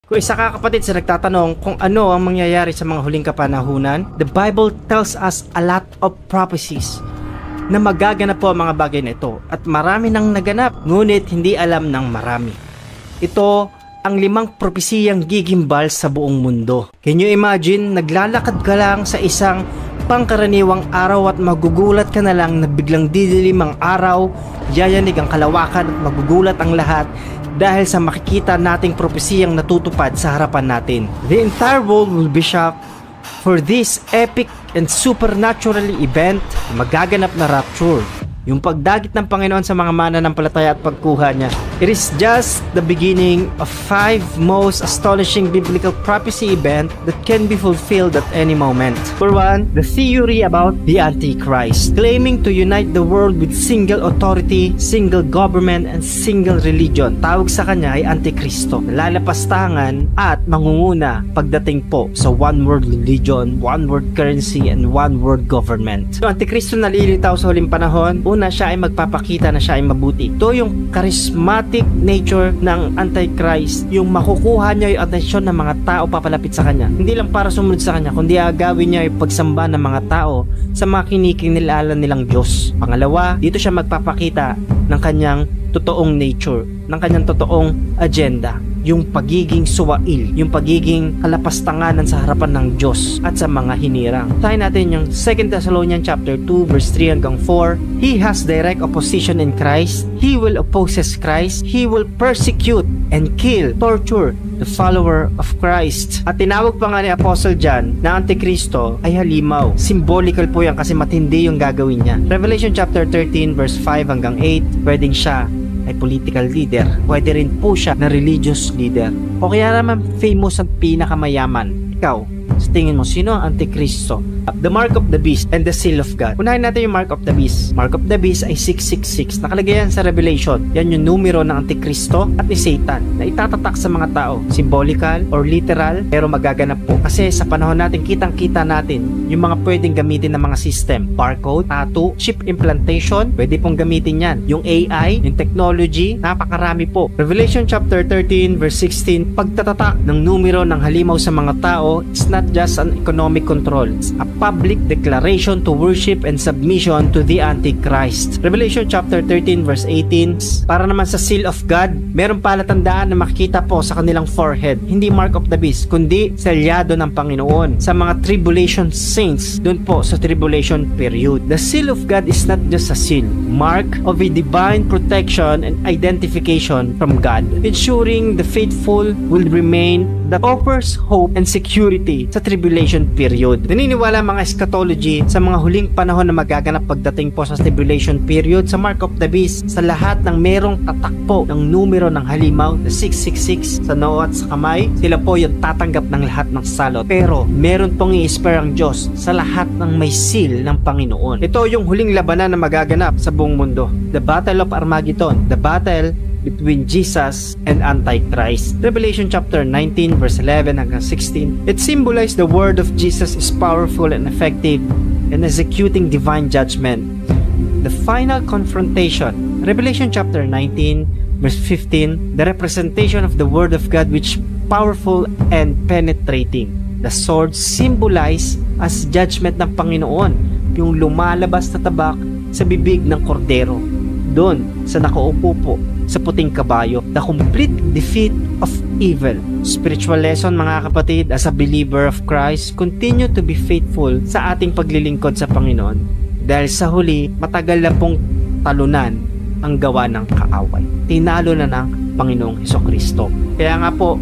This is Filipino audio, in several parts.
Kung isa ka kapatid sa nagtatanong kung ano ang mangyayari sa mga huling kapanahunan, the Bible tells us a lot of prophecies na magaganap po ang mga bagay na ito at marami nang naganap, ngunit hindi alam ng marami. Ito ang 5 propesiyang gigimbal sa buong mundo. Can you imagine, naglalakad ka lang sa isang pangkaraniwang araw at magugulat ka na lang na biglang didilim ang araw, yayanig ang kalawakan at magugulat ang lahat dahil sa makikita nating propesiyang natutupad sa harapan natin. The entire world will be shocked for this epic and supernatural event na magaganap na rapture. Yung pagdagit ng Panginoon sa mga mananampalataya at pagkuha niya. It is just the beginning of 5 most astonishing biblical prophecy event that can be fulfilled at any moment. For one, the theory about the Antichrist, claiming to unite the world with single authority, single government, and single religion. Tawag sa kanya ay Antikristo, lalapastangan at mangunguna pagdating po sa one world religion, one world currency, and one world government. Yung Antikristo nalilitaw sa huling panahon. Una, siya ay magpapakita na siya ay mabuti. Ito yung charismatic nature ng Antichrist, yung makukuha niya yung atensyon ng mga tao papalapit sa kanya. Hindi lang para sumunod sa kanya, kundi agawin niya yung pagsamba ng mga tao sa mga kinikinilala nilang Diyos. Pangalawa, dito siya magpapakita ng kanyang totoong nature, ng kanyang totoong agenda, yung pagiging suwail, yung pagiging kalapastanganan sa harapan ng Diyos at sa mga hinirang. Tayo natin yung 2 Thessalonians chapter 2 verse 3 hanggang 4. He has direct opposition in Christ. He will opposes Christ. He will persecute and kill, torture the follower of Christ. At tinawag pa nga ni Apostle John na Antikristo ay halimaw. Symbolical po yan kasi matindi yung gagawin niya. Revelation chapter 13 verse 5 hanggang 8, pwedeng siya ay political leader. Pwede rin po siya na religious leader. O kaya naman famous at pinakamayaman. Ikaw, sa tingin mo, sino ang Antikristo? The mark of the beast and the seal of God. Unahin natin yung mark of the beast. Mark of the beast ay 666. Nakalagay yan sa Revelation. Yan yung numero ng Antikristo at ni Satan na itatatak sa mga tao. Symbolical or literal, pero magaganap po. Kasi sa panahon natin, kitang-kita natin yung mga pwedeng gamitin ng mga system. Barcode, tattoo, chip implantation, pwede pong gamitin yan. Yung AI, yung technology, napakarami po. Revelation chapter 13 verse 16, pagtatatak ng numero ng halimaw sa mga tao, it's not just an economic control. It's a public declaration to worship and submission to the Antichrist. Revelation chapter 13 verse 18, para naman sa seal of God, meron palatandaan na makikita po sa kanilang forehead. Hindi mark of the beast, kundi selyado ng Panginoon sa mga tribulation saints, dun po sa tribulation period. The seal of God is not just a seal, mark of a divine protection and identification from God, ensuring the faithful will remain, that offers hope and security sa tribulation period. Naniniwala mga eschatology sa mga huling panahon na magaganap pagdating po sa tribulation period, sa mark of the beast, sa lahat ng merong tatakpo ng numero ng halimaw na 666 sa noo at sa kamay, sila po yung tatanggap ng lahat ng salot. Pero meron pong i-spare ang Diyos sa lahat ng may seal ng Panginoon. Ito yung huling labanan na magaganap sa buong mundo. The Battle of Armageddon, the battle between Jesus and Antichrist. Revelation chapter 19 verse 11 hanggang 16. It symbolized the word of Jesus is powerful and effective in executing divine judgment. The final confrontation. Revelation chapter 19 verse 15. The representation of the word of God which powerful and penetrating. The sword symbolized as judgment ng Panginoon, yung lumalabas na tabak sa bibig ng kordero. Doon sa nakaupo po sa puting kabayo, the complete defeat of evil. Spiritual lesson mga kapatid, as a believer of Christ, continue to be faithful sa ating paglilingkod sa Panginoon. Dahil sa huli, matagal na pong talunan ang gawa ng kaaway. Tinalo na ng Panginoong Hesukristo. Kaya nga po,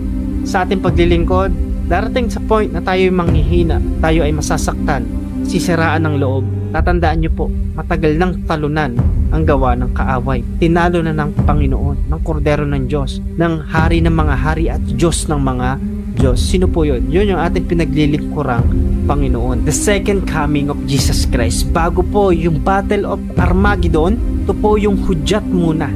sa ating paglilingkod, darating sa point na tayo ay manghihina, tayo ay masasaktan, sisiraan ng loob. Tatandaan nyo po, matagal nang talunan ang gawa ng kaaway. Tinalo na ng Panginoon, ng kordero ng Diyos, ng hari ng mga hari at Diyos ng mga Diyos. Sino po yun? Yun yung ating pinaglilingkurang Panginoon. The second coming of Jesus Christ. Bago po yung Battle of Armageddon, ito po yung hudyat muna.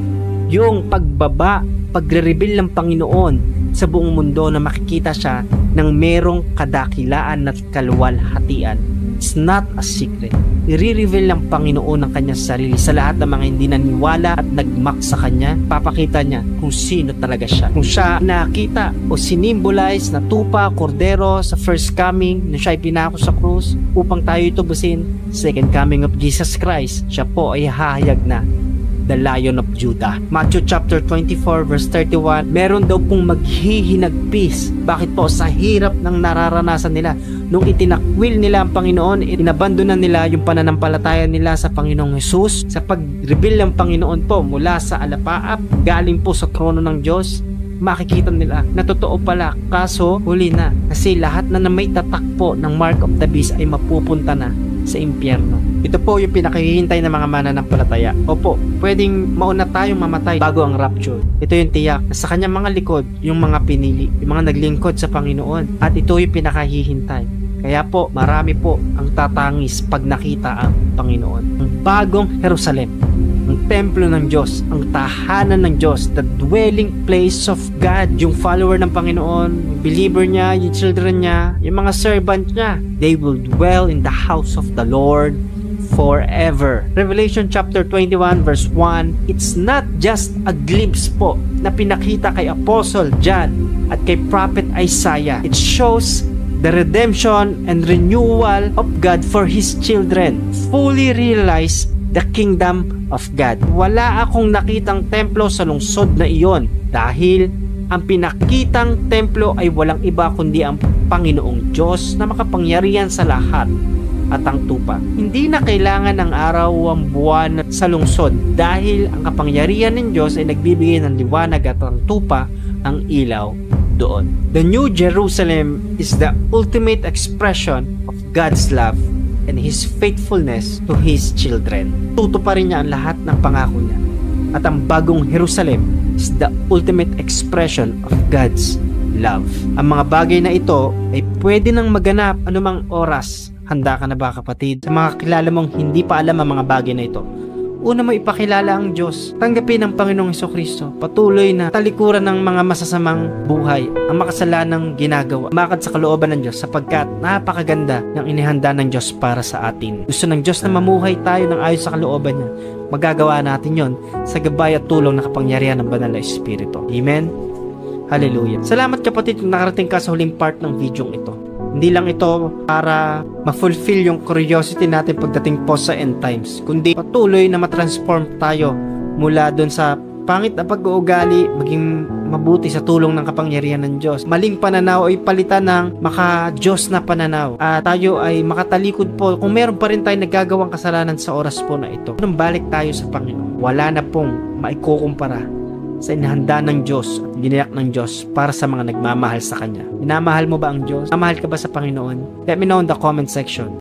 Yung pagbaba, pagre-reveal ng Panginoon sa buong mundo na makikita siya ng merong kadakilaan at kaluwalhatian. It's not a secret. I-reveal ng Panginoon ang kanyang sarili sa lahat ng mga hindi naniwala at nagmak sa kanya. Papakita niya kung sino talaga siya. Kung siya nakita o sinimbolize na tupa, kordero sa first coming na siya ay pinako sa krus upang tayo itubusin, second coming of Jesus Christ, siya po ay hahayag na the Lion of Judah. Matthew chapter 24 verse 31, meron daw pong maghihinagpis. Bakit po? Sa hirap ng nararanasan nila. Nung itinakwil nila ang Panginoon, inabandonan nila yung pananampalataya nila sa Panginoong Jesus. Sa pag-reveal ng Panginoon po mula sa alapaap, galing po sa trono ng Diyos, makikita nila na totoo pala, kaso huli na. Kasi lahat na may tatak po ng mark of the beast ay mapupunta na sa impyerno. Ito po yung pinakahihintay ng mga mananampalataya. Opo, pwedeng mauna tayong mamatay bago ang rapture. Ito yung tiyak na sa kanyang mga likod, yung mga pinili, yung mga naglingkod sa Panginoon. At ito yung pinakahihintay. Kaya po, marami po ang tatangis pag nakita ang Panginoon. Ang bagong Jerusalem, ang templo ng Diyos, ang tahanan ng Diyos, the dwelling place of God. Yung follower ng Panginoon, yung believer niya, yung children niya, yung mga servant niya, they will dwell in the house of the Lord forever. Revelation chapter 21 verse 1, it's not just a glimpse po na pinakita kay Apostle John at kay Prophet Isaiah. It shows the redemption and renewal of God for His children. Fully realize the kingdom of God. Wala akong nakitang templo sa lungsod na iyon dahil ang pinakitang templo ay walang iba kundi ang Panginoong Diyos na makapangyarihan sa lahat at ang tupa. Hindi na kailangan ng araw o ang buwan sa lungsod dahil ang kapangyarihan ng Diyos ay nagbibigay ng liwanag at ang tupa ang ilaw doon. The New Jerusalem is the ultimate expression of God's love and His faithfulness to His children. Tutuparin niya ang lahat ng pangako niya. At ang bagong Jerusalem is the ultimate expression of God's love. Ang mga bagay na ito ay pwede nang maganap anumang oras. Handa ka na ba, kapatid? Sa mga kilala mong hindi pa alam ang mga bagay na ito, una mo ipakilala ang Diyos. Tanggapin ang Panginoong Hesukristo. Patuloy na talikuran ng mga masasamang buhay, ang makasalanang ginagawa. Makad sa kalooban ng Diyos sapagkat napakaganda ng inihanda ng Diyos para sa atin. Gusto ng Diyos na mamuhay tayo ng ayon sa kalooban niya. Magagawa natin yon sa gabay at tulong na kapangyarihan ng Banal na Espiritu. Amen? Hallelujah. Salamat, kapatid, kung nakarating ka sa huling part ng video ito. Hindi lang ito para ma-fulfill yung curiosity natin pagdating po sa end times, kundi patuloy na matransform tayo mula dun sa pangit na pag-uugali maging mabuti sa tulong ng kapangyarihan ng Diyos. Maling pananaw ay palitan ng maka-Diyos na pananaw at tayo ay makatalikod po kung meron pa rin tayo nagagawang kasalanan sa oras po na ito. Nung balik tayo sa Panginoon, wala na pong maikukumpara sa inihanda ng Diyos at ginayak ng Diyos para sa mga nagmamahal sa Kanya. Minamahal mo ba ang Diyos? Mamahal ka ba sa Panginoon? Let me know in the comment section.